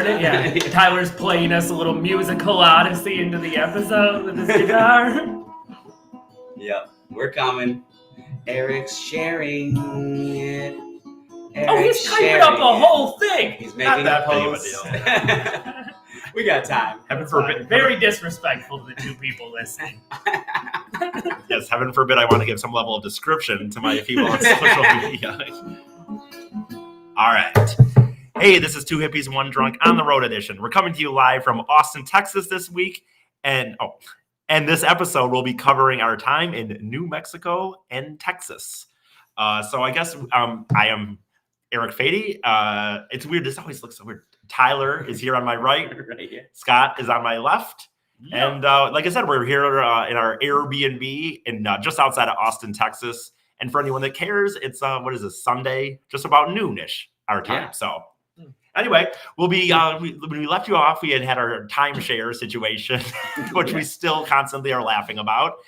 starting it. Yeah. Tyler's playing us a little musical odyssey into the episode with his guitar. Yep, we're coming. Eric's sharing it. He's typing up a whole thing. He's making that a big of a post. We got time. Heaven forbid. Very disrespectful to the two people listening. Yes, heaven forbid I want to give some level of description to my people on social media. All right. Hey, this is Two Hippies, One Drunk on the Road edition. We're coming to you live from Austin, Texas this week. And this episode will be covering our time in New Mexico and Texas. So I guess I am Eric Fady. It's weird. This always looks so weird. Tyler is here on my right. Scott is on my left. Yep. And like I said, we're here in our Airbnb in just outside of Austin, Texas. And for anyone that cares, it's what is this, Sunday, just about noonish our time. Yeah. So anyway, we'll be when we left you off, we had our timeshare situation, which we still constantly are laughing about.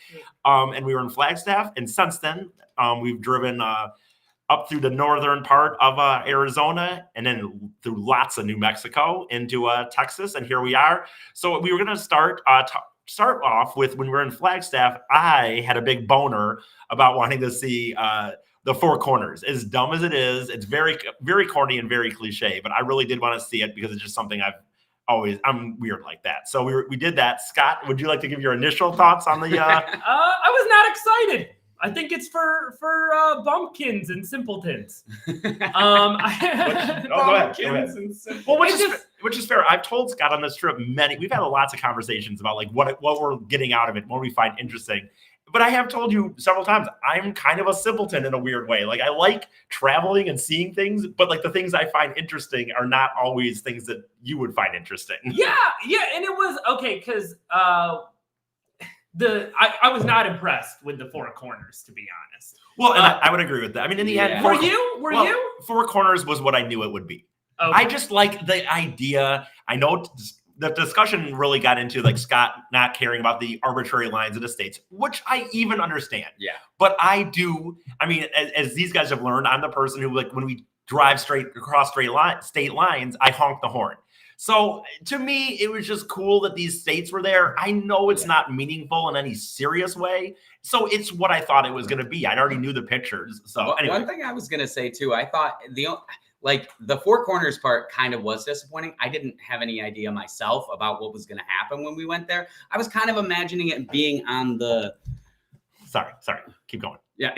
And we were in Flagstaff, and since then we've driven up through the northern part of Arizona, and then through lots of New Mexico into Texas, and here we are. So we were going to start off with, when we were in Flagstaff, I had a big boner about wanting to see the Four Corners. As dumb as it is, it's very, very corny and very cliche, but I really did want to see it because it's just something I'm weird like that. So we did that. Scott, would you like to give your initial thoughts on the? I was not excited. I think it's for bumpkins and simpletons. Go ahead. And simpletons. Well, which is fair. I've told Scott on this trip we've had lots of conversations about like what we're getting out of it, what we find interesting. But I have told you several times, I'm kind of a simpleton in a weird way. Like, I like traveling and seeing things, but like the things I find interesting are not always things that you would find interesting. Yeah, and it was okay because I was not impressed with the Four Corners, to be honest. Well, and I would agree with that. I mean, in the end, were you? Four Corners was what I knew it would be. Okay. I just like the idea. I know the discussion really got into like Scott not caring about the arbitrary lines of the states, which I even understand. Yeah. But I do. I mean, as these guys have learned, I'm the person who, like, when we drive straight across state lines, I honk the horn. So to me, it was just cool that these states were there. I know it's not meaningful in any serious way. So it's what I thought it was going to be. I already knew the pictures. So anyway. One thing I was going to say too, I thought the Four Corners part kind of was disappointing. I didn't have any idea myself about what was going to happen when we went there. I was kind of imagining it being on the... Sorry. Keep going. Yeah,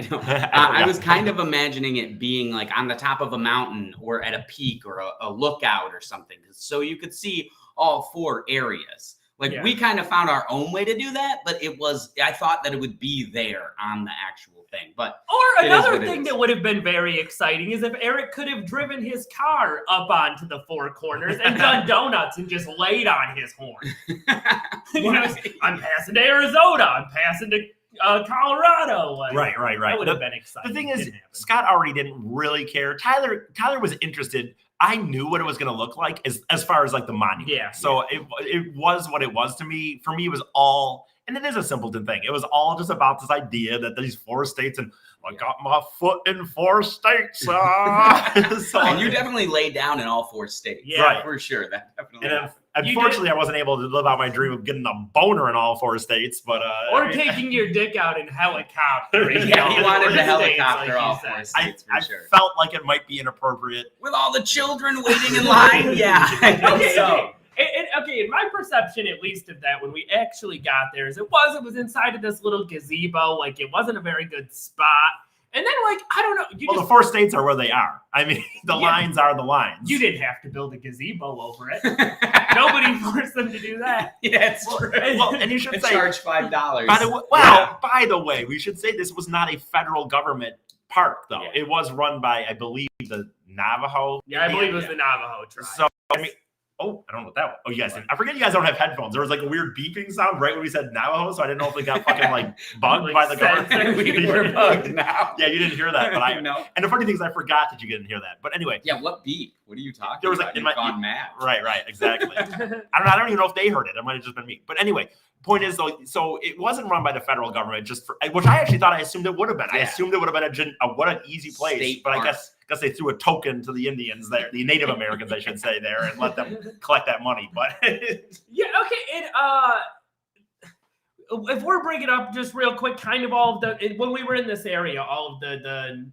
I was kind of imagining it being like on the top of a mountain or at a peak or a lookout or something, so you could see all four areas. We kind of found our own way to do that, but I thought that it would be there on the actual thing. Or another thing that would have been very exciting is if Eric could have driven his car up onto the Four Corners and done donuts and just laid on his horn. I'm passing to Arizona. I'm passing to Colorado. Right. That would have been exciting. The thing is, Scott already didn't really care. Tyler was interested. I knew what it was going to look like as far as like the monument. Yeah. So it was what it was to me. For me, it was all, and it is a simpleton thing. It was all just about this idea that these four states, and I got my foot in four states. And you definitely laid down in all four states. Yeah, right. For sure. That definitely. And unfortunately, I wasn't able to live out my dream of getting a boner in all four states, but taking your dick out in helicopter. He wanted the helicopter all four states. I felt like it might be inappropriate with all the children waiting in line. Yeah, I know so. In my perception, at least, of that, when we actually got there, it was inside of this little gazebo. Like, it wasn't a very good spot. And then, like, I don't know. The four states are where they are. I mean, the lines are the lines. You didn't have to build a gazebo over it. Nobody forced them to do that. Yeah, it's true. Well, and you should say, charge $5. By the way, we should say this was not a federal government park, though. Yeah. It was run by, I believe, the Navajo. Yeah, I believe it was the Navajo tribe. So, I mean, I don't know what that was. Oh, you guys, I forget you guys don't have headphones. There was like a weird beeping sound right when we said Navajo, so I didn't know if we got fucking like bugged by the government. We were bugged now. Yeah, you didn't hear that, but I know. And the funny thing is, I forgot that you didn't hear that. But anyway. Yeah, what beep? What are you talking about? There was like gone mad. Right, exactly. I don't even know if they heard it. It might have just been me. But anyway, point is, though, so it wasn't run by the federal government, which I actually thought I assumed it would have been. I assumed it would have been what an easy place. State but park. I guess guess they threw a token to the Indians there, the Native Americans, I should say, there, and let them collect that money. But yeah, okay, and if we're bringing up just real quick, kind of all of when we were in this area, all of the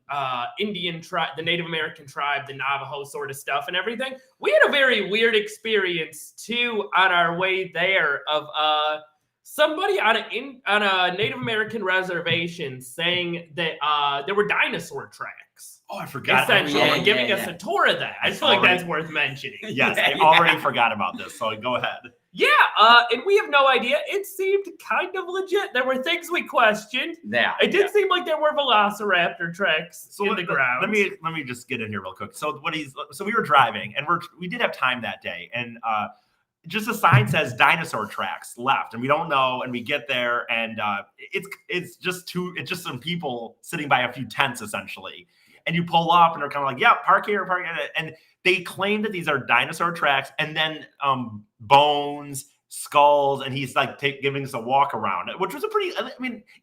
Indian tribe, the Native American tribe, the Navajo sort of stuff and everything, we had a very weird experience too on our way there of somebody on a Native American reservation saying that there were dinosaur tracks. Oh, I forgot. Essentially, giving us a tour of that. I feel like that's worth mentioning. Yes, I already forgot about this, so go ahead. Yeah, and we have no idea. It seemed kind of legit. There were things we questioned. Yeah, it did seem like there were velociraptor tracks in the ground. Let me just get in here real quick. So we were driving, and we did have time that day, and just a sign says dinosaur tracks left, and we don't know. And we get there, and it's just some people sitting by a few tents essentially. And you pull up, and they're kind of like, "Yeah, park here, park here." And they claim that these are dinosaur tracks, and then bones, skulls, and he's like giving us a walk around, which was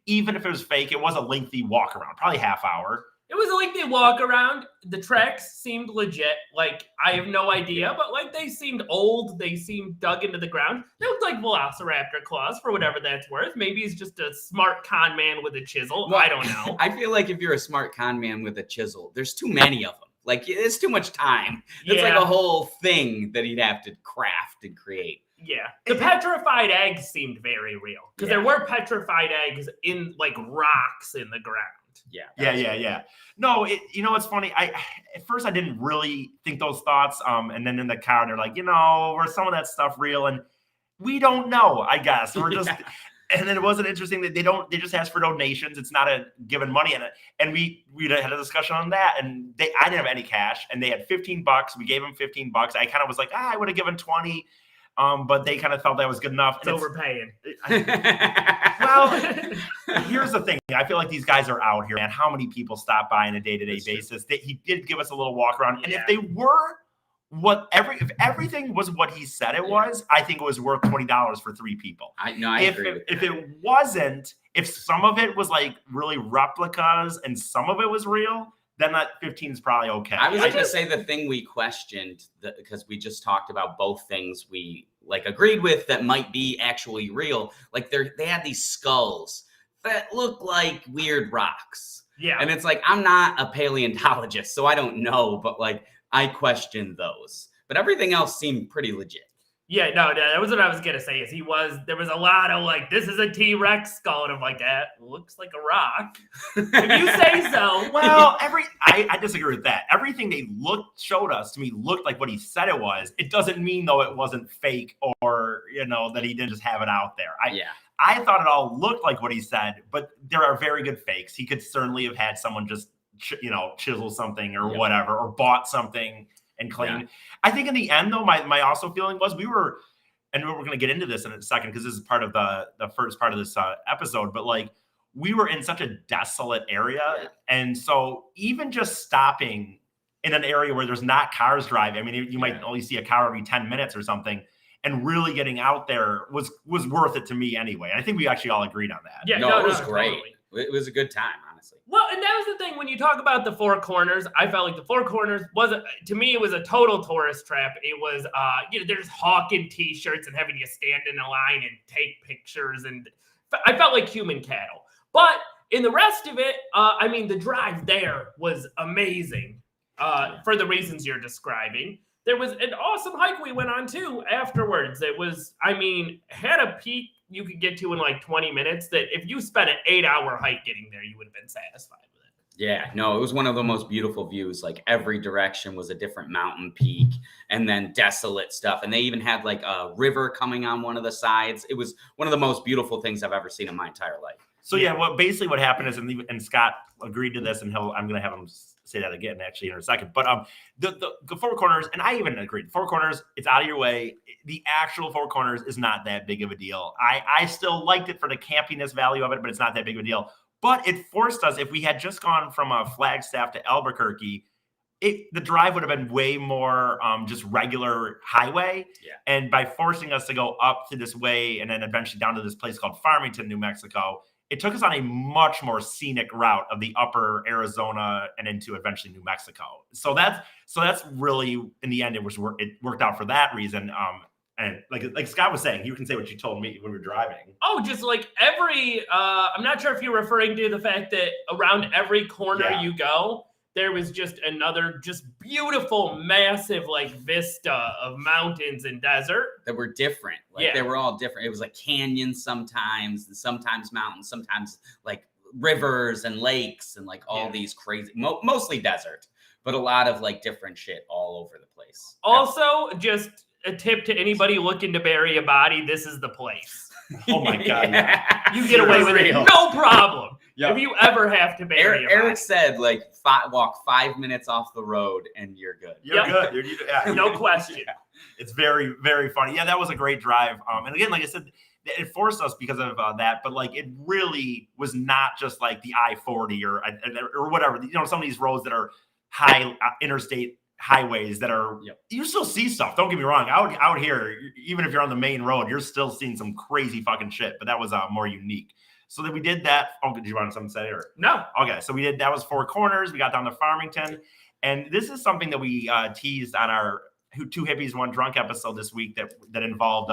even if it was fake, it was a lengthy walk around, probably half hour. It was a lengthy walk around. The tracks seemed legit. Like, I have no idea, but like they seemed old. They seemed dug into the ground. They looked like velociraptor claws, for whatever that's worth. Maybe he's just a smart con man with a chisel. Well, I don't know. I feel like if you're a smart con man with a chisel, there's too many of them. Like, it's too much time. It's like a whole thing that he'd have to craft and create. Yeah. The petrified eggs seemed very real. Because there were petrified eggs in, like, rocks in the ground. Yeah. No, it's funny. At first I didn't really think those thoughts. And then in the car, they're like, were some of that stuff real? And we don't know, I guess. We're just... And then it wasn't interesting that they just asked for donations. It's not a given money in it. And we had a discussion on that, and I didn't have any cash, and they had $15. We gave them $15. I kind of was like, I would have given 20. But they kind of felt that was good enough. It's overpaying. Well, here's the thing. I feel like these guys are out here, man. How many people stop by on a day-to-day basis? He did give us a little walk around. And if they were if everything was what he said it was, I think it was worth $20 for 3 people. I agree with if it wasn't, if some of it was like really replicas and some of it was real, then that 15 is probably okay. I was going to say the thing we questioned, because we just talked about both things we like agreed with that might be actually real. Like they had these skulls that look like weird rocks. Yeah. And it's like, I'm not a paleontologist, so I don't know, but like I questioned those. But everything else seemed pretty legit. Yeah, no, that was what I was gonna say. There was a lot of like, this is a T-Rex skull, and I'm like, that looks like a rock. If you say so. Well, I disagree with that. Everything they showed us to me looked like what he said it was. It doesn't mean though it wasn't fake or that he didn't just have it out there. I thought it all looked like what he said, but there are very good fakes. He could certainly have had someone just chisel something or whatever, or bought something and claim. I think in the end, though, my also feeling was we're going to get into this in a second because this is part of the first part of this episode, but like we were in such a desolate area. And so even just stopping in an area where there's not cars driving, I mean, you might only see a car every 10 minutes or something, and really getting out there was worth it to me anyway. And I think we actually all agreed on that. Yeah, no, it was great. Totally. It was a good time, honestly. Well, and that was the thing. When you talk about the Four Corners, I felt like the Four Corners to me, it was a total tourist trap. It was, there's hawking T-shirts and having you stand in a line and take pictures. And I felt like human cattle. But in the rest of it, the drive there was amazing for the reasons you're describing. There was an awesome hike we went on, too, afterwards. It was, had a peak you could get to in like 20 minutes that if you spent an 8-hour hike getting there, you would have been satisfied with it. Yeah, no, it was one of the most beautiful views. Like every direction was a different mountain peak and then desolate stuff. And they even had like a river coming on one of the sides. It was one of the most beautiful things I've ever seen in my entire life. So basically what happened is, and Scott agreed to this, and I'm going to have him say that again actually in a second. But the Four Corners, and I even agreed, Four Corners, it's out of your way. The actual Four Corners is not that big of a deal. I still liked it for the campiness value of it, but it's not that big of a deal. But it forced us, if we had just gone from Flagstaff to Albuquerque, the drive would have been way more just regular highway. Yeah. And by forcing us to go up to this way and then eventually down to this place called Farmington, New Mexico, it took us on a much more scenic route of the upper Arizona and into eventually New Mexico. So that's really, in the end, it worked out for that reason. And like Scott was saying, you can say what you told me when we were driving. Oh, just like every, I'm not sure if you're referring to the fact that around every corner you go, there was just another just beautiful, massive like vista of mountains and desert. That were different. Like they were all different. It was like canyons sometimes, and sometimes mountains, sometimes like rivers and lakes and like all these crazy, mostly desert, but a lot of like different shit all over the place. Also, just a tip to anybody looking to bury a body, this is the place. Oh my God. Yeah. You get away with it. No problem. Yep. If you ever have to bury a body. Eric said, like, walk 5 minutes off the road and you're good. You're good. No question. It's very, very funny. Yeah, that was a great drive. And again, like I said, it forced us because of that. But like, it really was not just like the I-40 or whatever. You know, some of these roads that are high interstate highways that are, you still see stuff. Don't get me wrong. Out here, even if you're on the main road, you're still seeing some crazy fucking shit. But that was more unique. So then we did that. Oh, did you want something to say? Or no? Okay, so we did. That was Four Corners. We got down to Farmington, and this is something that we teased on our Two Hippies, One Drunk episode this week that involved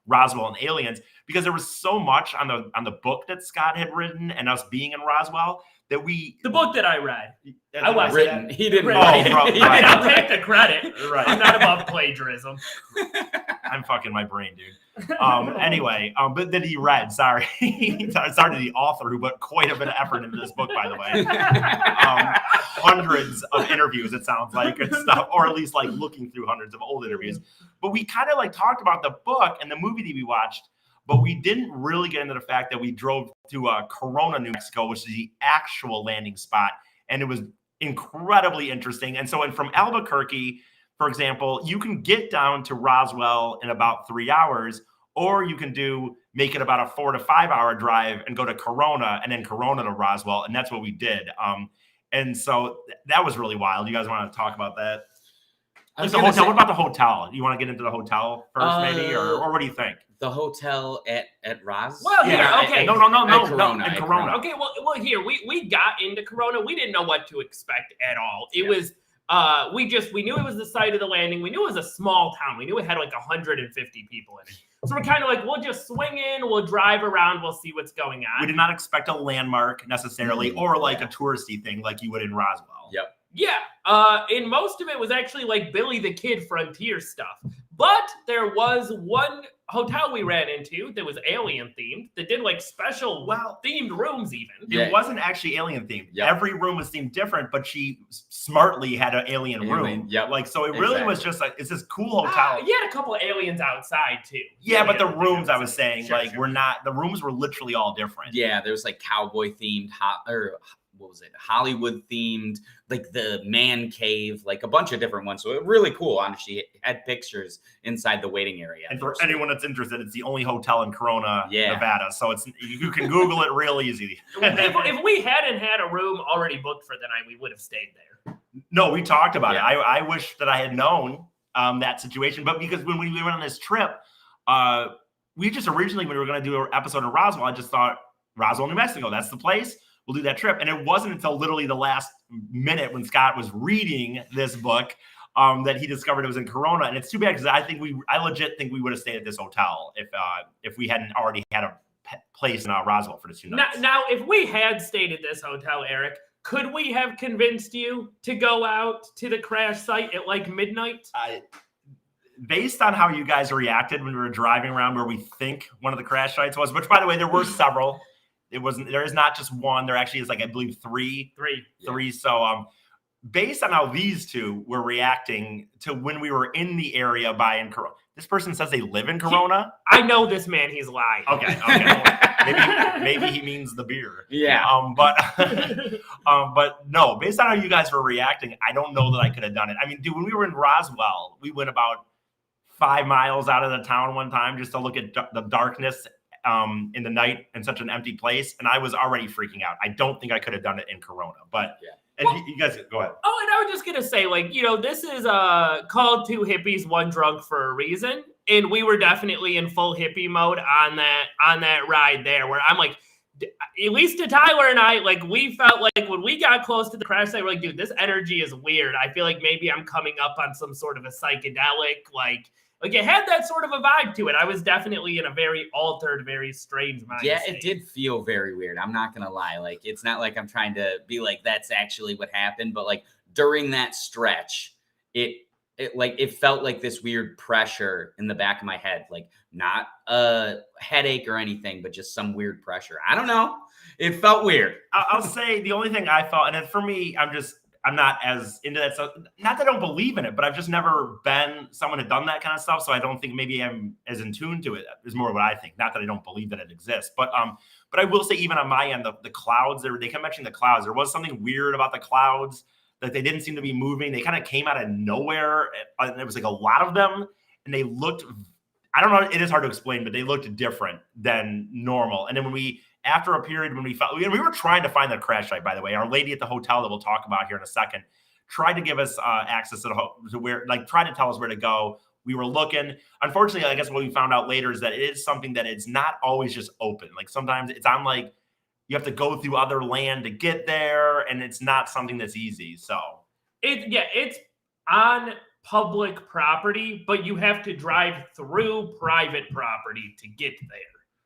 Roswell and aliens, because there was so much on the book that Scott had written and us being in Roswell that the book that I read. I was written. He didn't write it. Right. I'll take the credit. Right. I'm not above plagiarism. I'm fucking my brain, dude. Anyway, but then he read. Sorry, sorry to the author who put quite a bit of effort into this book, by the way. Hundreds of interviews, it sounds like, and stuff, or at least like looking through hundreds of old interviews. But we kind of like talked about the book and the movie that we watched, but we didn't really get into the fact that we drove to Corona, New Mexico, which is the actual landing spot, and it was incredibly interesting. And so, from Albuquerque, for example, you can get down to Roswell in about 3 hours, or you can make it about a 4 to 5 hour drive and go to Corona, and then Corona to Roswell, and that's what we did. And so that was really wild. You guys want to talk about that? Like the hotel. What about the hotel? You want to get into the hotel first, maybe, or what do you think? The hotel at Roswell? Well, here, okay. No. Corona. Okay, well, here we got into Corona. We didn't know what to expect at all. It was we knew it was the site of the landing. We knew it was a small town. We knew it had like 150 people in it. So we're kind of like, we'll just swing in, we'll drive around, we'll see what's going on. We did not expect a landmark necessarily, or like a touristy thing like you would in Roswell. Yep. Yeah. And most of it was actually like Billy the Kid frontier stuff. But there was one hotel we ran into that was alien themed, that did like special themed rooms even. It wasn't actually alien themed. Yep. Every room was themed different, but she smartly had an alien room. Yep. Like, so it really was just like, it's this cool hotel. You had a couple of aliens outside too. Yeah, but the rooms I was saying, the rooms were literally all different. Yeah, there was like cowboy themed, what was it? Hollywood themed, like the man cave, like a bunch of different ones. So it really cool. Honestly, it had pictures inside the waiting area. And for anyone that's interested, it's the only hotel in Corona, Nevada. So you can Google it real easy. if we hadn't had a room already booked for the night, we would have stayed there. No, we talked about it. I wish that I had known that situation, but because when we went on this trip, we just originally, when we were going to do an episode of Roswell, I just thought Roswell, New Mexico, that's the place. We'll do that trip. And it wasn't until literally the last minute when Scott was reading this book that he discovered it was in Corona. And it's too bad because I legit think we would have stayed at this hotel if we hadn't already had a place in Roswell for the 2 nights. Now, if we had stayed at this hotel, Eric, could we have convinced you to go out to the crash site at like midnight? Based on how you guys reacted when we were driving around where we think one of the crash sites was, which, by the way, there were several. There is not just one. There actually is like, I believe, three. So based on how these two were reacting to when we were in the area in Corona. This person says they live in Corona. I know this man. He's lying. Okay. maybe he means the beer. Yeah. But no, based on how you guys were reacting, I don't know that I could have done it. I mean, dude, when we were in Roswell, we went about 5 miles out of the town one time just to look at the darkness in the night in such an empty place, and I was already freaking out. I don't think I could have done it in Corona, but you guys go ahead. Oh, and I was just gonna say, like, this is called Two Hippies, One Drunk for a reason, and we were definitely in full hippie mode on that ride there, where I'm like, at least to Tyler and I, like, we felt like when we got close to the crash site, we're like, dude, this energy is weird. I feel like maybe I'm coming up on some sort of a psychedelic, like it had that sort of a vibe to it. I was definitely in a very altered, very strange mind. Yeah, state. it did feel very weird. I'm not going to lie. Like, it's not like I'm trying to be like, that's actually what happened. But like during that stretch, it felt like this weird pressure in the back of my head, like not a headache or anything, but just some weird pressure. I don't know. It felt weird. I'll say the only thing I felt, and then for me, I'm not as into that stuff. Not that I don't believe in it, but I've just never been someone who'd done that kind of stuff. So I don't think maybe I'm as in tune to it is more what I think. Not that I don't believe that it exists, but I will say even on my end, the clouds, they kept mentioning the clouds. There was something weird about the clouds that they didn't seem to be moving. They kind of came out of nowhere, and there was like a lot of them, and they looked, I don't know, it is hard to explain, but they looked different than normal. And then after a period when we were trying to find the crash site, by the way, our lady at the hotel that we'll talk about here in a second tried to give us access to where, like, try to tell us where to go. We were looking. Unfortunately, I guess what we found out later is that it is something that it's not always just open. Like sometimes it's on, like, you have to go through other land to get there, and it's not something that's easy. So it's on public property, but you have to drive through private property to get there.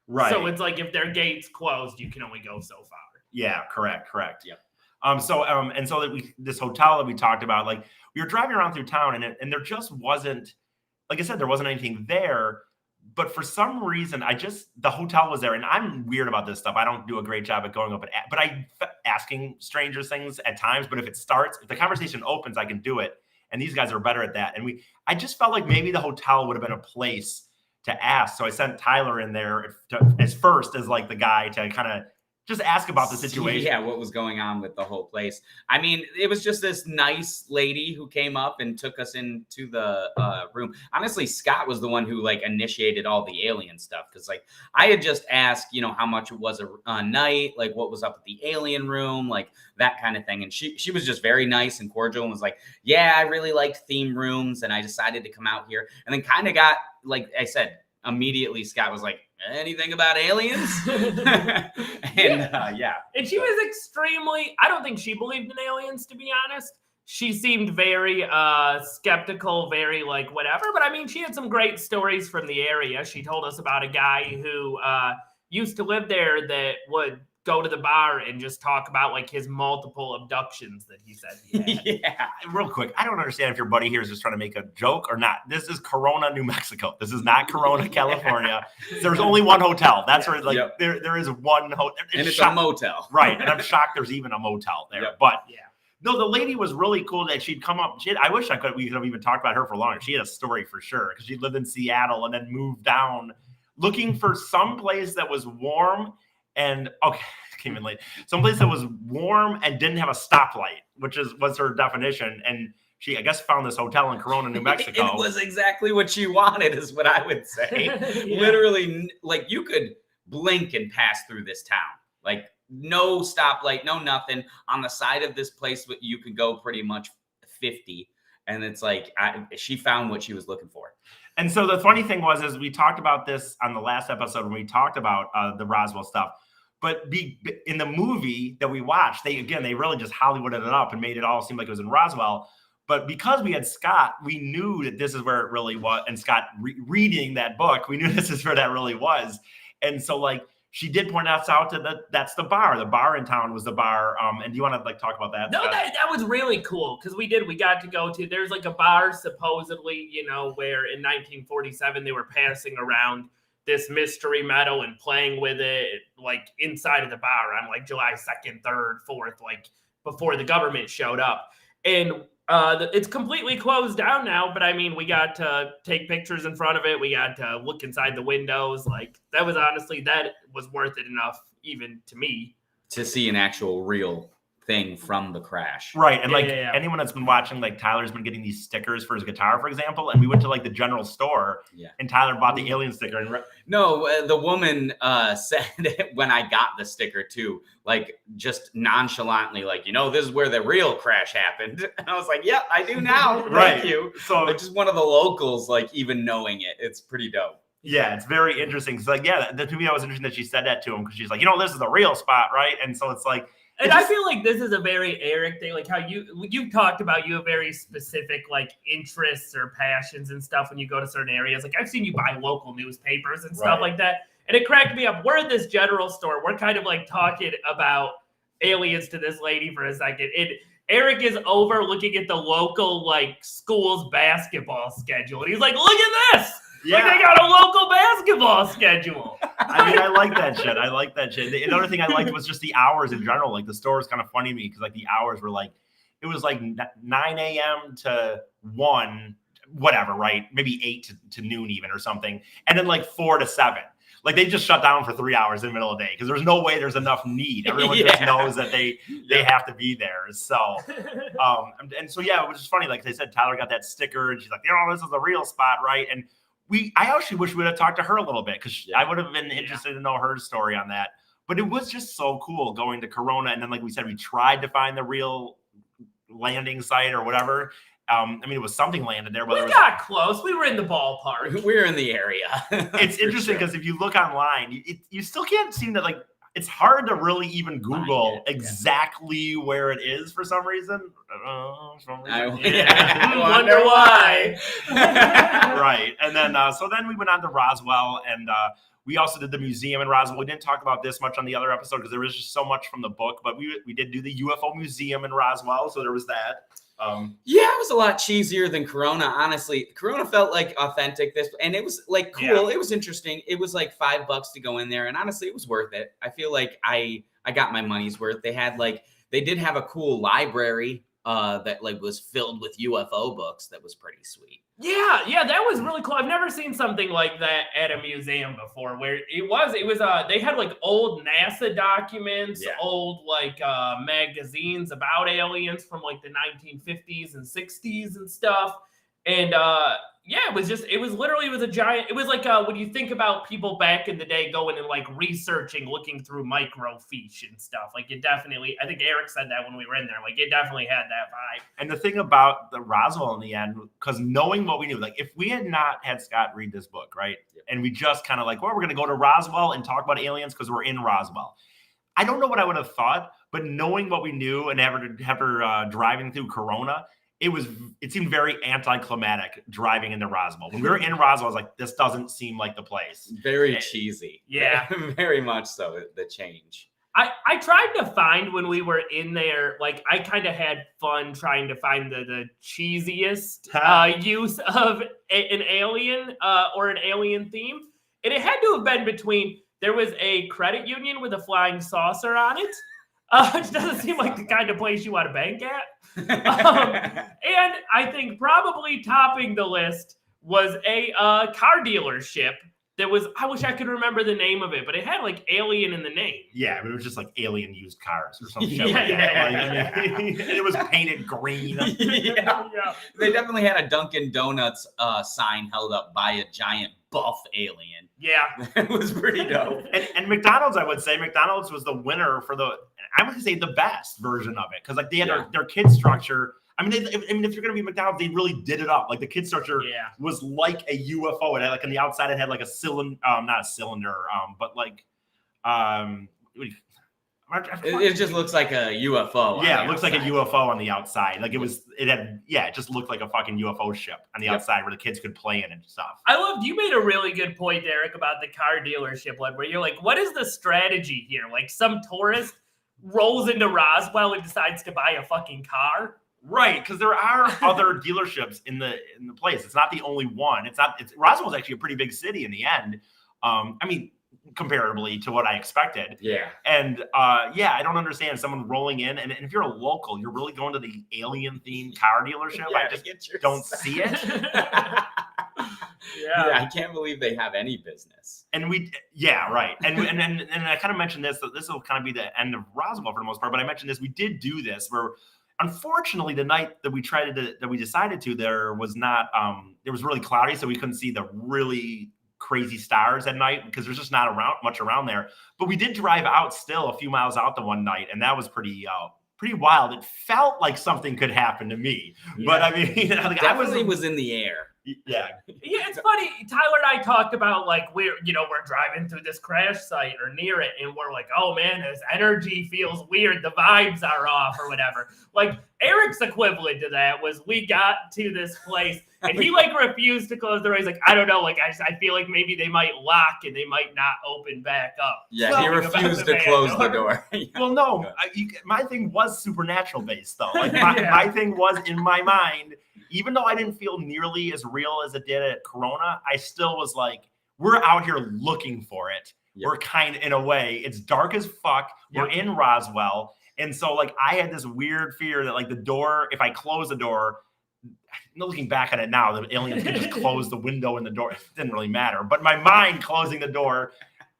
Right. So it's like if their gate's closed, you can only go so far. Yeah, correct. Yep. And so that this hotel that we talked about, like, we were driving around through town, and there just wasn't, like I said, there wasn't anything there. But for some reason, the hotel was there, and I'm weird about this stuff. I don't do a great job at going up, but I asking strangers things at times. But if the conversation opens, I can do it. And these guys are better at that. And I just felt like maybe the hotel would have been a place to ask. So I sent Tyler in there as like the guy to kind of just ask about the situation. Yeah, what was going on with the whole place. I mean, it was just this nice lady who came up and took us into the room. Honestly, Scott was the one who like initiated all the alien stuff, because like I had just asked, how much it was a night, like what was up at the alien room, like that kind of thing. And she was just very nice and cordial and was like, yeah, I really liked theme rooms, and I decided to come out here. And then kind of got, like I said, immediately Scott was like, anything about aliens? And And she was extremely, I don't think she believed in aliens, to be honest. She seemed very skeptical, very like whatever. But I mean, she had some great stories from the area. She told us about a guy who used to live there that would go to the bar and just talk about like his multiple abductions that he said he had. Yeah. Real quick, I don't understand if your buddy here is just trying to make a joke or not. This is Corona, New Mexico. This is not Corona, California. There's only one hotel. That's where there is one hotel. And it's a motel. Right. And I'm shocked there's even a motel there. Yep. But no, the lady was really cool that she'd come up. I wish we could have even talked about her for longer. She had a story for sure, because she lived in Seattle and then moved down looking for some place that was warm. And came in late. Someplace that was warm and didn't have a stoplight, which was her definition. And she, I guess, found this hotel in Corona, New Mexico. It was exactly what she wanted, is what I would say. Literally, like, you could blink and pass through this town. Like, no stoplight, no nothing. On the side of this place, you could go pretty much 50. And it's like, she found what she was looking for. And so the funny thing was we talked about this on the last episode when we talked about the Roswell stuff. But in the movie that we watched, they really just Hollywooded it up and made it all seem like it was in Roswell. But because we had Scott, we knew that this is where it really was. And Scott reading that book, we knew this is where that really was. And so, like, she did point us out to that's the bar. The bar in town was the bar. And do you want to like talk about that? No, that was really cool, because we got to go to, there's like a bar supposedly, where in 1947 they were passing around this mystery metal and playing with it like inside of the bar on like July 2nd, 3rd, 4th, like before the government showed up. And it's completely closed down now, but I mean, we got to take pictures in front of it. We got to look inside the windows. Like, that was worth it enough, even to me, to see an actual real thing from the crash. Right. And anyone that's been watching, like, Tyler's been getting these stickers for his guitar, for example. And we went to like the general store and Tyler bought the alien sticker. And no, the woman said when I got the sticker too, like, just nonchalantly, like, this is where the real crash happened. And I was like, yeah, I do now. Thank you. So like, just one of the locals, like, even knowing it, it's pretty dope. Yeah, it's very interesting. It's like, yeah, to me, that was interesting that she said that to him because she's like, this is the real spot, right? And so it's like, and I feel like this is a very Eric thing, like how you've talked about you have very specific like interests or passions and stuff when you go to certain areas. Like I've seen you buy local newspapers and stuff like that, and it cracked me up. We're at this general store. We're kind of like talking about aliens to this lady for a second. Eric is over looking at the local like school's basketball schedule, and he's like, "Look at this! Yeah. Like they got a local basketball schedule." I mean, I like that shit. Another thing I liked was just the hours in general. Like the store was kind of funny to me because like the hours were like, it was like 9 a.m. to 1, whatever, right? Maybe 8 to noon even or something, and then like 4 to 7. Like they just shut down for 3 hours in the middle of the day because there's no way there's enough need. Everyone just knows that they have to be there. So, and so yeah, it was just funny. Like they said, Tyler got that sticker, and she's like, this is the real spot, right? And I actually wish we would have talked to her a little bit because I would have been interested to know her story on that. But it was just so cool going to Corona, and then like we said, we tried to find the real landing site or whatever. I mean, it was something landed there. But we got close. We were in the ballpark. We were in the area. It's interesting because if you look online, you still can't seem to like. It's hard to really even Google exactly where it is for some reason. I wonder why. Right, and then so then we went on to Roswell, and we also did the museum in Roswell. We didn't talk about this much on the other episode because there was just so much from the book, but we did do the UFO Museum in Roswell, so there was that. It was a lot cheesier than Corona. Honestly, Corona felt like authentic. And it was like cool. Yeah. It was interesting. It was like $5 to go in there, and honestly, it was worth it. I feel like I got my money's worth. They did have a cool library that like was filled with UFO books. That was pretty sweet. Yeah, that was really cool. I've never seen something like that at a museum before. Where it was they had like old NASA documents, old like magazines about aliens from like the 1950s and 60s and stuff. And it was a giant. It was like when you think about people back in the day going and like researching, looking through microfiche and stuff. Like it definitely, I think Eric said that when we were in there. Like it definitely had that vibe. And the thing about the Roswell in the end, because knowing what we knew, like if we had not had Scott read this book, right, and we just kind of like, we're going to go to Roswell and talk about aliens because we're in Roswell. I don't know what I would have thought, but knowing what we knew and have her driving through Corona. It seemed very anticlimactic driving into Roswell. When we were in Roswell, I was like, this doesn't seem like the place. Very cheesy. Yeah. Very much so, the change. I tried to find when we were in there, like I kind of had fun trying to find the cheesiest use of an alien or an alien theme. And it had to have been between, there was a credit union with a flying saucer on it. Which doesn't seem like the kind of place you want to bank at. And I think probably topping the list was a car dealership that was, I wish I could remember the name of it, but it had like alien in the name. Yeah, but it was just like alien used cars or something. It was painted green. Yeah. They definitely had a Dunkin' Donuts sign held up by a giant buff alien. Yeah. It was pretty dope. And McDonald's, I would say, McDonald's was the winner for I would say the best version of it. Because like they had their kid structure. I mean, if you're going to be McDonald's, they really did it up. Like the kid structure was like a UFO. It had like on the outside, it had like a cylinder, not a cylinder, but like, it just looks like a UFO. Yeah, it looks like a UFO on the outside. Like it just looked like a fucking UFO ship on the outside where the kids could play in and stuff. You made a really good point, Eric, about the car dealership one, where you're like, what is the strategy here? Like some tourist rolls into Roswell and decides to buy a fucking car. Right, because there are other dealerships in the place. It's not the only one. Roswell's actually a pretty big city in the end. I mean, comparably to what I expected. Yeah. And I don't understand someone rolling in. And if you're a local, you're really going to the alien themed car dealership. I just don't see it. Yeah, I can't believe they have any business. And right. And I kind of mentioned this, so this will kind of be the end of Roswell for the most part. But I mentioned this, we did do this where, unfortunately, the night that we decided to, there was not, it was really cloudy, so we couldn't see the really crazy stars at night because there's just not much around there. But we did drive out still a few miles out the one night, and that was pretty wild. It felt like something could happen to me, but I mean, I was in the air. Yeah. Yeah, it's funny. Tyler and guy talked about like we're driving through this crash site or near it, and we're like, oh man, this energy feels weird. The vibes are off or whatever. Like Eric's equivalent to that was we got to this place and he like refused to close the door. He's like, I don't know, like I feel like maybe they might lock and they might not open back up. Yeah, he refused to close the door. Well, no, my thing was supernatural based though. Like my thing was in my mind. Even though I didn't feel nearly as real as it did at Corona, I still was like, we're out here looking for it. Yep. We're kind of, in a way, it's dark as fuck. Yep. We're in Roswell. And so, like, I had this weird fear that, like, the door, if I close the door, looking back at it now, the aliens could just close the window and the door. It didn't really matter. But my mind closing the door,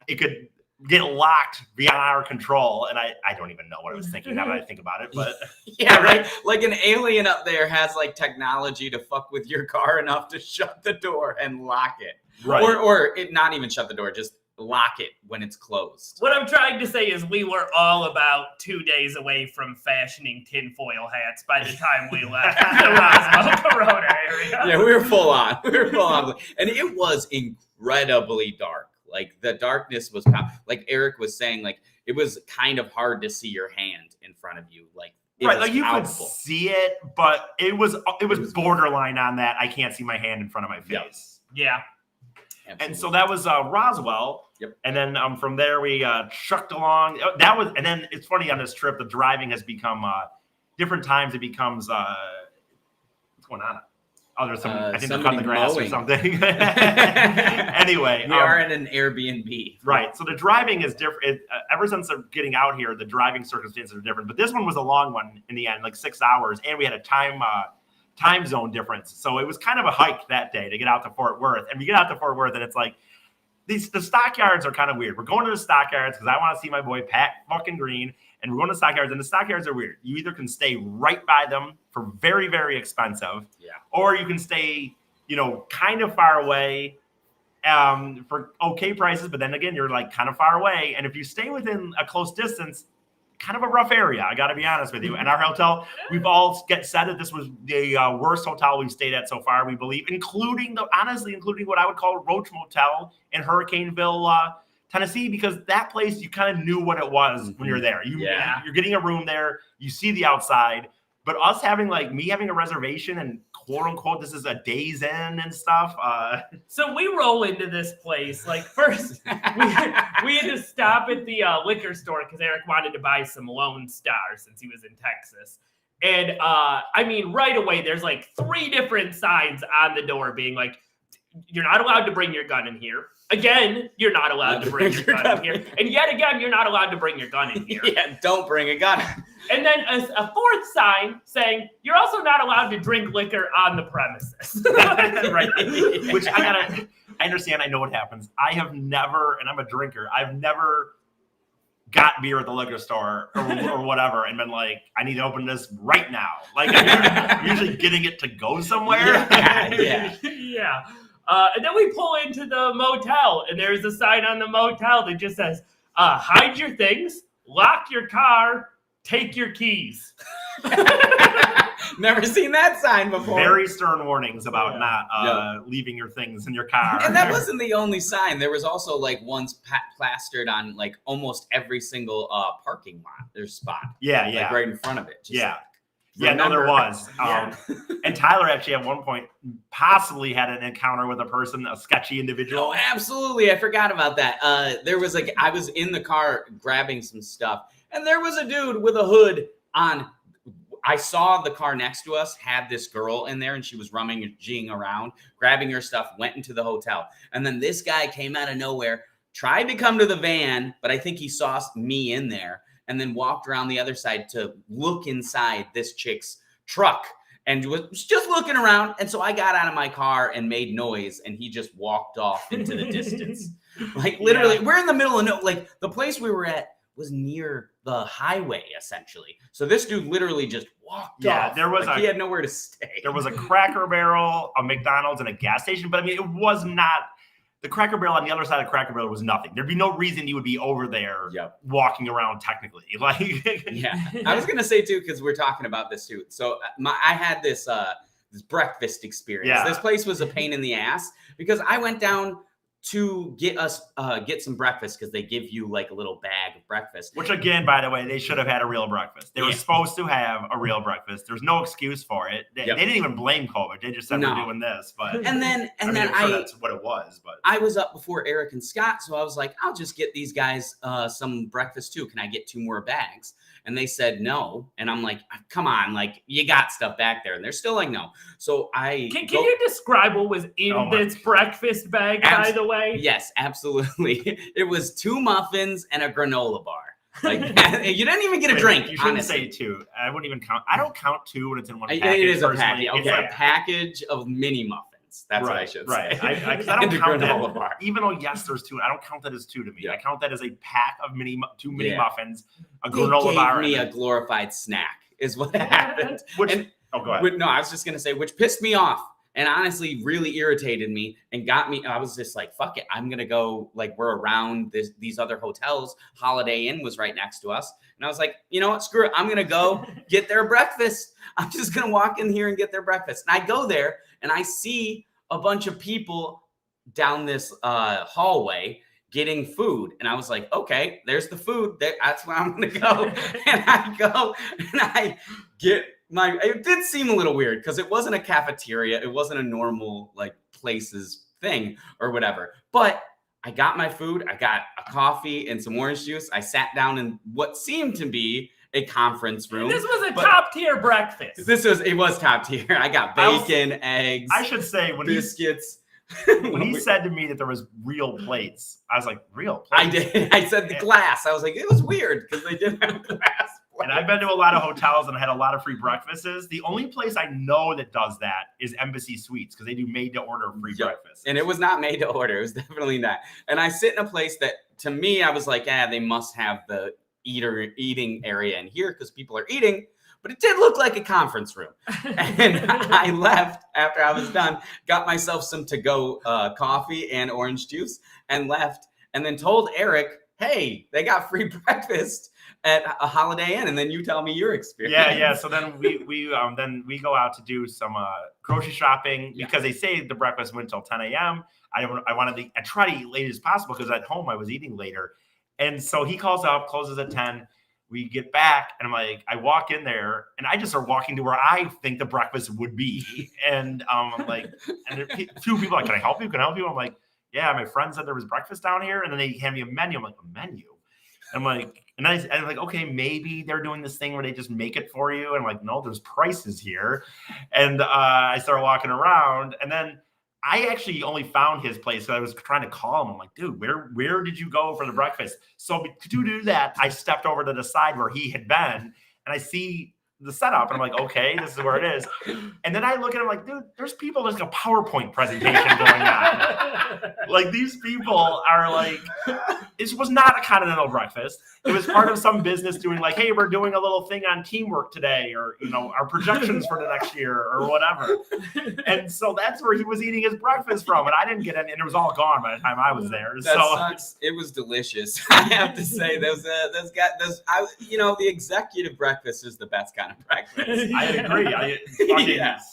it could get locked beyond our control, and I don't even know what I was thinking now that I think about it, but yeah, right. Like an alien up there has like technology to fuck with your car enough to shut the door and lock it, right? Or it not even shut the door, just lock it when it's closed. What I'm trying to say is we were all about 2 days away from fashioning tinfoil hats by the time we left the Roswell Corona area. Yeah, we were full on. And it was incredibly dark. Like the darkness was like Eric was saying, like it was kind of hard to see your hand in front of you. Like right, like you could see it, but it was borderline on that. I can't see my hand in front of my face. Yeah. Absolutely. And so that was Roswell. Yep. And then from there we trucked along. That was, and then it's funny on this trip, the driving has become different times. It becomes what's going on? Oh, there's some. I think they're cutting the grass or something. Anyway, we are in an Airbnb. Right. So the driving is different. Ever since getting out here, the driving circumstances are different. But this one was a long one in the end, like 6 hours, and we had a time zone difference. So it was kind of a hike that day to get out to Fort Worth. And we get out to Fort Worth, and it's like the stockyards are kind of weird. We're going to the stockyards because I want to see my boy Pat fucking Green. And we're going to stockyards, and the stockyards are weird. You either can stay right by them for very, very expensive, or you can stay, kind of far away for okay prices. But then again, you're like kind of far away. And if you stay within a close distance, kind of a rough area, I got to be honest with you. And our hotel, we've all said that this was the worst hotel we've stayed at so far, we believe, including what I would call Roach Motel in Hurricaneville, Tennessee, because that place, you kind of knew what it was when you're there. You're getting a room there, you see the outside, but us having me having a reservation and quote unquote, this is a Days Inn and stuff. So we roll into this place. Like first, we had to stop at the liquor store because Eric wanted to buy some Lone Star since he was in Texas. And right away, there's like 3 different signs on the door being like, you're not allowed to bring your gun in here. Again, you're not allowed to bring your gun in here. And yet again, you're not allowed to bring your gun in here. Yeah, don't bring a gun. And then a 4th sign saying, you're also not allowed to drink liquor on the premises. Right. Which I understand. I know what happens. I have never, and I'm a drinker, I've never got beer at the liquor store or whatever and been like, I need to open this right now. Like I'm usually getting it to go somewhere. Yeah. And then we pull into the motel, and there's a sign on the motel that just says, hide your things, lock your car, take your keys. Never seen that sign before. Very stern warnings about not leaving your things in your car. And that wasn't the only sign. There was also ones plastered on almost every single parking lot. There's spot. Yeah. Right in front of it. There was. And Tyler actually at one point possibly had an encounter with a sketchy individual. Oh, absolutely. I forgot about that. There was I was in the car grabbing some stuff, and there was a dude with a hood on. I saw the car next to us had this girl in there, and she was rummaging around, grabbing her stuff, went into the hotel. And then this guy came out of nowhere, tried to come to the van, but I think he saw me in there, and then walked around the other side to look inside this chick's truck and was just looking around. And so I got out of my car and made noise, and he just walked off into the distance. Literally, we're in the middle of the place we were at was near the highway, essentially. So this dude literally just walked off. There was he had nowhere to stay. There was a Cracker Barrel, a McDonald's, and a gas station. But it was not. The Cracker Barrel on the other side of Cracker Barrel was nothing. There'd be no reason you would be over there walking around technically. I was going to say too, because we're talking about this too. So I had this breakfast experience. Yeah. This place was a pain in the ass because I went down to get some breakfast because they give you like a little bag of breakfast. Which again, by the way, they should have had a real breakfast. They were supposed to have a real breakfast. There's no excuse for it. They didn't even blame COVID. They just said we're doing this. But and then that's what it was. But I was up before Eric and Scott, so I was like, I'll just get these guys some breakfast too. Can I get 2 more bags? And they said no. And I'm like, come on, like you got stuff back there. And they're still like, no. So I Can you describe what was in this breakfast bag, by the way? Yes, absolutely. It was 2 muffins and a granola bar. Like you didn't even get a drink. You shouldn't say 2. I wouldn't even count. I don't count 2 when it's in one package. It is a package. It's a package of mini muffins. That's what I should say. Right. I don't count that. Bar. Even though, yes, there's 2. I don't count that as 2 to me. I count that as a pack of 2 mini muffins, a granola bar. They gave me a glorified snack is what happened. Go ahead. No, I was just going to say, which pissed me off and honestly really irritated me and got me. I was just like, fuck it. I'm going to go, like, we're around these other hotels. Holiday Inn was right next to us. And I was like, you know what? Screw it. I'm going to go get their breakfast. I'm just going to walk in here and get their breakfast. And I go there and I see a bunch of people down this hallway getting food. And I was like, okay, there's the food. That's where I'm going to go. And I go and I get it did seem a little weird because it wasn't a cafeteria. It wasn't a normal like places thing or whatever. But I got my food. I got a coffee and some orange juice. I sat down in what seemed to be a conference room. This was a top tier breakfast. It was top tier. I got bacon, eggs. I should say biscuits. When he said to me that there was real plates, I was like, real plates? I did. I said the glass. I was like, it was weird because they didn't have glass. And I've been to a lot of hotels and had a lot of free breakfasts. The only place I know that does that is Embassy Suites because they do made to order free breakfast. And it was not made to order. It was definitely not. And I sit in a place that to me, I was like, they must have the eating area in here because people are eating. But it did look like a conference room. And I left after I was done, got myself some to-go coffee and orange juice and left. And then told Eric, hey, they got free breakfast at a Holiday Inn. And then you tell me your experience. Yeah. So then we go out to do some grocery shopping because they say the breakfast went till 10 a.m. I try to eat late as possible because at home I was eating later. And so he calls up, closes at 10. We get back and I'm like, I walk in there and I just start walking to where I think the breakfast would be. And I'm like, and 2 people are like, can I help you? I'm like, yeah, my friend said there was breakfast down here. And then they hand me a menu. I'm like, a menu? I'm like, I'm like, okay, maybe they're doing this thing where they just make it for you. And I'm like, no, there's prices here. And I started walking around and then I actually only found his place. So I was trying to call him. I'm like, dude, where did you go for the breakfast? So to do that, I stepped over to the side where he had been and I see the setup and I'm like, okay, this is where it is. And then I look at him like, dude, there's like a PowerPoint presentation going on. Like these people are like, this was not a continental breakfast. It was part of some business doing like, hey, we're doing a little thing on teamwork today, or our projections for the next year or whatever. And so that's where he was eating his breakfast from. And I didn't get any, and it was all gone by the time I was there. Sucks. It was delicious. I have to say, the executive breakfast is the best kind of breakfast. I agree.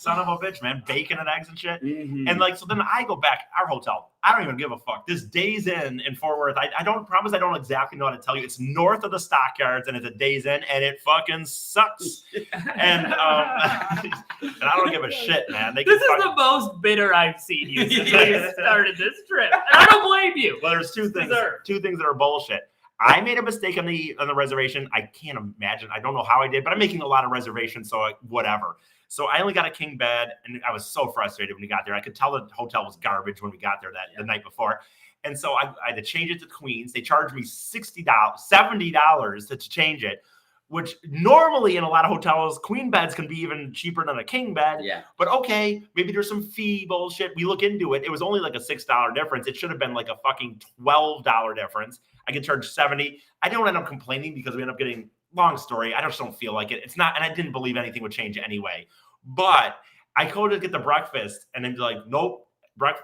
Son of a bitch, man. Bacon and eggs and shit. Mm-hmm. And so then I go back our hotel. I don't even give a fuck. This Days Inn in Fort Worth. I don't promise I don't exactly know how to tell you. It's north of the Stockyards and it's a Days Inn and it fucking sucks. And and I don't give a shit, man. This is the most bitter I've seen you since you started this trip. And I don't blame you. Well, there's two things that are bullshit. I made a mistake on the reservation. I can't imagine. I don't know how I did, but I'm making a lot of reservations, so whatever. So I only got a king bed, and I was so frustrated when we got there. I could tell the hotel was garbage when we got there the night before. And so I had to change it to queens. They charged me $70 to change it, which normally in a lot of hotels, queen beds can be even cheaper than a king bed. Yeah. But okay, maybe there's some fee bullshit. We look into it. It was only like a $6 difference. It should have been like a fucking $12 difference. I get charged $70. I don't end up complaining because we end up getting, long story, I just don't feel like it. It's not, and I didn't believe anything would change anyway. But I go to get the breakfast and then like, nope,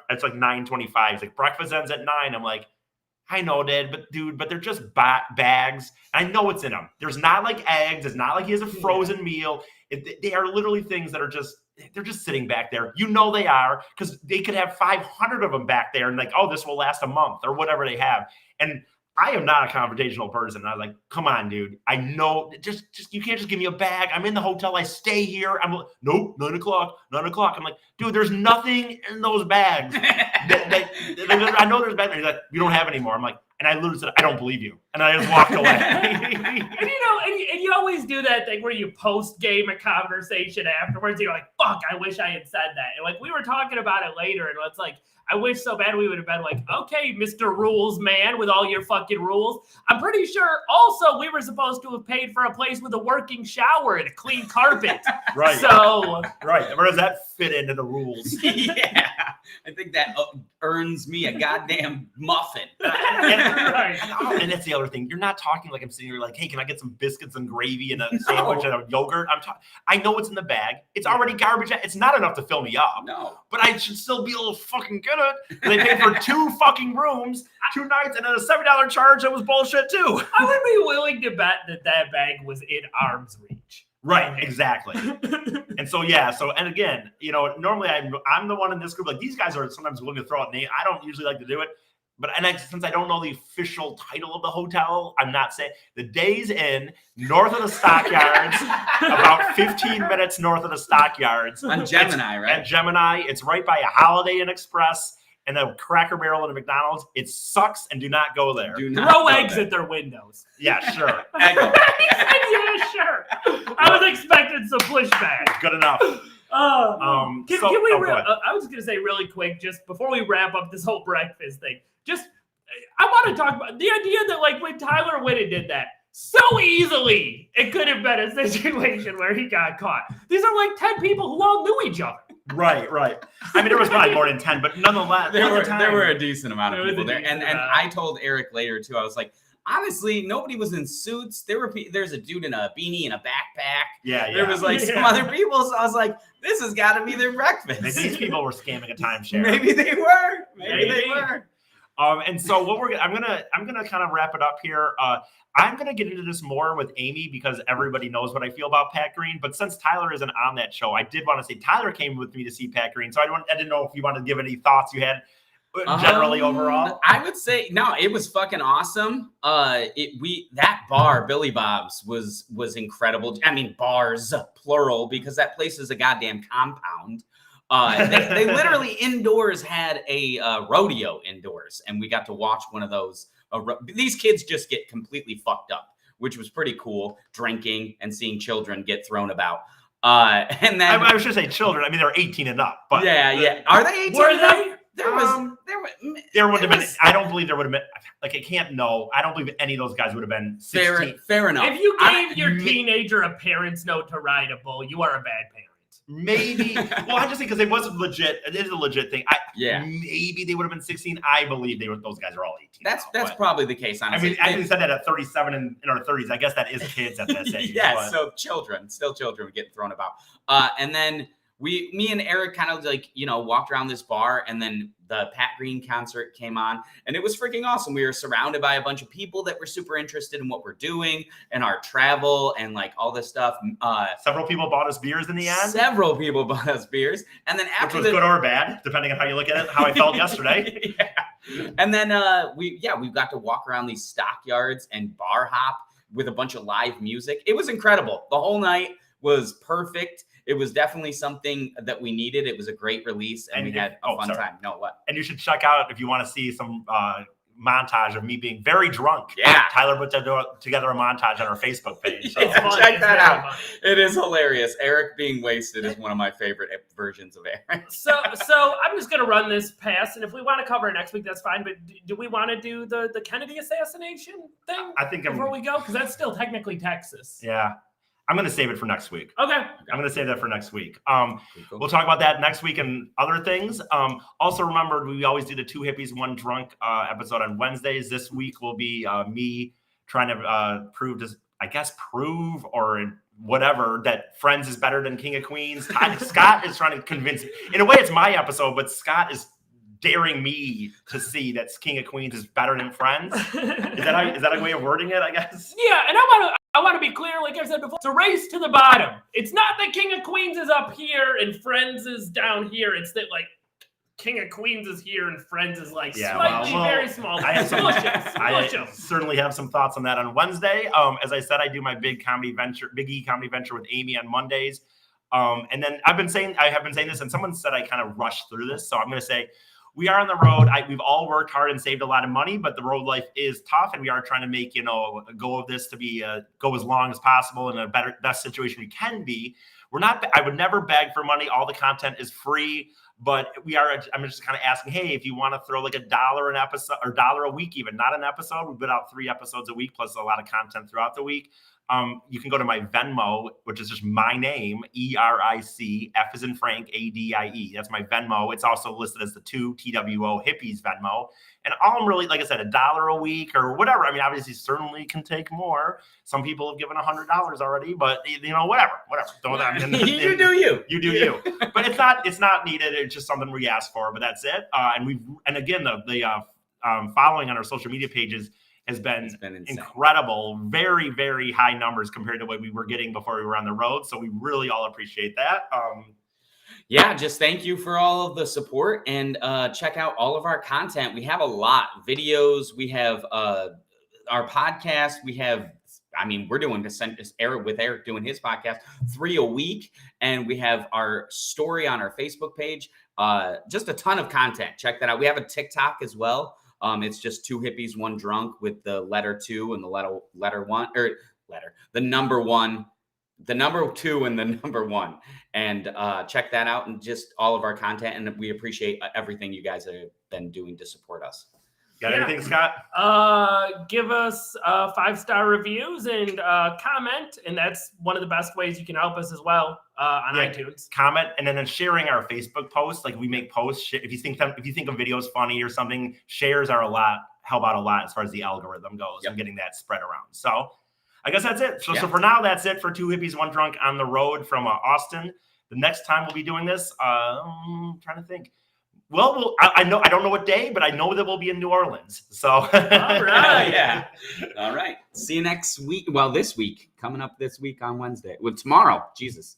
it's like 9:25. It's like breakfast ends at 9. I'm like, I know, dude, but they're just bags. I know what's in them. There's not like eggs. It's not like he has a frozen meal. They are literally things that are just, they're just sitting back there. You know they are, because they could have 500 of them back there and like, oh, this will last a month or whatever they have. And I am not a confrontational person. I was like, come on, dude. I know, just you can't just give me a bag. I'm in the hotel. I stay here. I'm like, nope, 9 o'clock. I'm like, dude, there's nothing in those bags. I know there's bags. He's like, you don't have any more. I'm like, and I literally said, I don't believe you. And I just walked away. and you always do that thing where you post-game a conversation afterwards. You're like, fuck, I wish I had said that. And like, we were talking about it later, and it's like, I wish so bad we would have been like, okay, Mr. Rules Man, with all your fucking rules. I'm pretty sure also we were supposed to have paid for a place with a working shower and a clean carpet. Right. So. Right. Where does that fit into the rules? Yeah. I think that earns me a goddamn muffin. And that's the other thing. You're not talking like I'm sitting here like, hey, can I get some biscuits and gravy and a sandwich and a yogurt? I know what's in the bag. It's already garbage. It's not enough to fill me up. No. But I should still be able to fucking get it. And they paid for 2 fucking rooms, 2 nights, and then a $7 charge that was bullshit too. I would be willing to bet that bag was in arm's reach. Right, exactly. And so, yeah, and again, normally I'm the one in this group, like these guys are sometimes willing to throw out names. I don't usually like to do it, but since I don't know the official title of the hotel, I'm not saying. The Days Inn, north of the Stockyards, about 15 minutes north of the Stockyards. On Gemini, right? At Gemini, it's right by a Holiday Inn Express and a Cracker Barrel and a McDonald's. It sucks, and do not go there. Throw eggs at their windows. Yeah, sure. Yeah, sure. I was expecting some pushback. Good enough. Can we? I was going to say really quick, just before we wrap up this whole breakfast thing. I want to talk about the idea that, like, when Tyler Whitten did that, so easily it could have been a situation where he got caught. These are like 10 people who all knew each other. Right. I mean, there was probably more than 10, but nonetheless, there were a decent amount of people there. And I told Eric later too. I was like, honestly, nobody was in suits. There's a dude in a beanie and a backpack. Yeah. There was like some other people. So I was like, this has got to be their breakfast. Maybe these people were scamming a timeshare. Maybe they were. Maybe they were. And so I'm gonna kind of wrap it up here. I'm gonna get into this more with Amy because everybody knows what I feel about Pat Green. But since Tyler isn't on that show, I did want to say Tyler came with me to see Pat Green. So I didn't know if you wanted to give any thoughts you had generally overall. I would say no, it was fucking awesome. That bar, Billy Bob's, was incredible. I mean, bars plural, because that place is a goddamn compound. They literally indoors had a rodeo indoors, and we got to watch one of those. These kids just get completely fucked up, which was pretty cool, drinking and seeing children get thrown about. And then I was just saying children. I mean, they're 18 and up. But yeah. Are they 18? Were they? There would have been. I don't believe there would have been. Like, I don't believe any of those guys would have been 16. Fair enough. If you gave your teenager a parent's note to ride a bull, you are a bad parent. Maybe. Well, I just think because it wasn't legit. It is a legit thing. Maybe they would have been 16. I believe those guys are all 18. That's probably the case. Honestly. I mean, I said that at 37 and in our 30s. I guess that is kids at this age. Yeah. So children getting thrown about. And then me and Eric kind of like, walked around this bar, and then the Pat Green concert came on, and it was freaking awesome. We were surrounded by a bunch of people that were super interested in what we're doing and our travel and like all this stuff. Several people bought us beers in the end. Several people bought us beers. And then after, which was good or bad, depending on how you look at it, how I felt yesterday. Yeah. And then we got to walk around these stockyards and bar hop with a bunch of live music. It was incredible. The whole night was perfect. It was definitely something that we needed. It was a great release, and we had a fun time. No, what? And you should check out, if you want to see some montage of me being very drunk. Yeah. Tyler put together a montage on our Facebook page. So. Check that out. It is hilarious. Eric being wasted is one of my favorite versions of Eric. So I'm just going to run this past, and if we want to cover it next week, that's fine. But do we want to do the Kennedy assassination thing before we go? Because that's still technically Texas. Yeah. I'm going to save it for next week. Okay. I'm going to save that for next week. We'll talk about that next week and other things. Also, remember, we always do the 2 Hippies, 1 Drunk episode on Wednesdays. This week will be me trying to prove or whatever that Friends is better than King of Queens. Scott is trying to convince me. In a way, it's my episode, but Scott is daring me to see that King of Queens is better than Friends. Is that a way of wording it, I guess? Yeah, and I I want to be clear, like I've said before, it's a race to the bottom. It's not that King of Queens is up here and Friends is down here. It's that, like, King of Queens is here and Friends is, like, slightly very small. I I certainly have some thoughts on that on Wednesday. As I said, I do my Big E comedy venture with Amy on Mondays. And then I have been saying this, and someone said I kind of rushed through this. So I'm going to say, we are on the road. We've all worked hard and saved a lot of money, but the road life is tough, and we are trying to make, a goal of this to be go as long as possible in a best situation we can be. I would never beg for money. All the content is free, but I'm just kind of asking, hey, if you want to throw like $1 an episode or $1 a week, even not an episode, we put out 3 episodes a week plus a lot of content throughout the week. You can go to my Venmo, which is just my name, ERIC, F as in Frank, ADIE. That's my Venmo. It's also listed as the 2TWO Hippies Venmo. And all I'm really, like I said, $1 a week or whatever. I mean, obviously, certainly can take more. Some people have given $100 already, but whatever. You do you. You do you. But it's not needed. It's just something we asked for. But that's it. And again, the following on our social media pages has been incredible. Very, very high numbers compared to what we were getting before we were on the road. So we really all appreciate that. Yeah, just thank you for all of the support, and check out all of our content. We have a lot. Videos, we have our podcast, we're doing Eric doing his podcast 3 a week, and we have our story on our Facebook page. Just a ton of content. Check that out. We have a TikTok as well. It's just 2 hippies, 1 drunk with the letter 2 and the the number 1, the number 2 and the number 1. And check that out, and just all of our content. And we appreciate everything you guys have been doing to support us. Got anything, Scott? Give us 5-star reviews and comment, and that's one of the best ways you can help us as well on iTunes. Comment, and then sharing our Facebook posts. Like, we make posts. If you think a video is funny or something, shares help out a lot as far as the algorithm goes and getting that spread around. So I guess that's it. So for now, that's it for 2 hippies, 1 drunk on the road from Austin. The next time we'll be doing this, I'm trying to think. Well, I don't know what day, but I know that we'll be in New Orleans. So, all right. Yeah. All right. See you next week. Well, this week, coming up this week on Wednesday. Well, tomorrow. Jesus.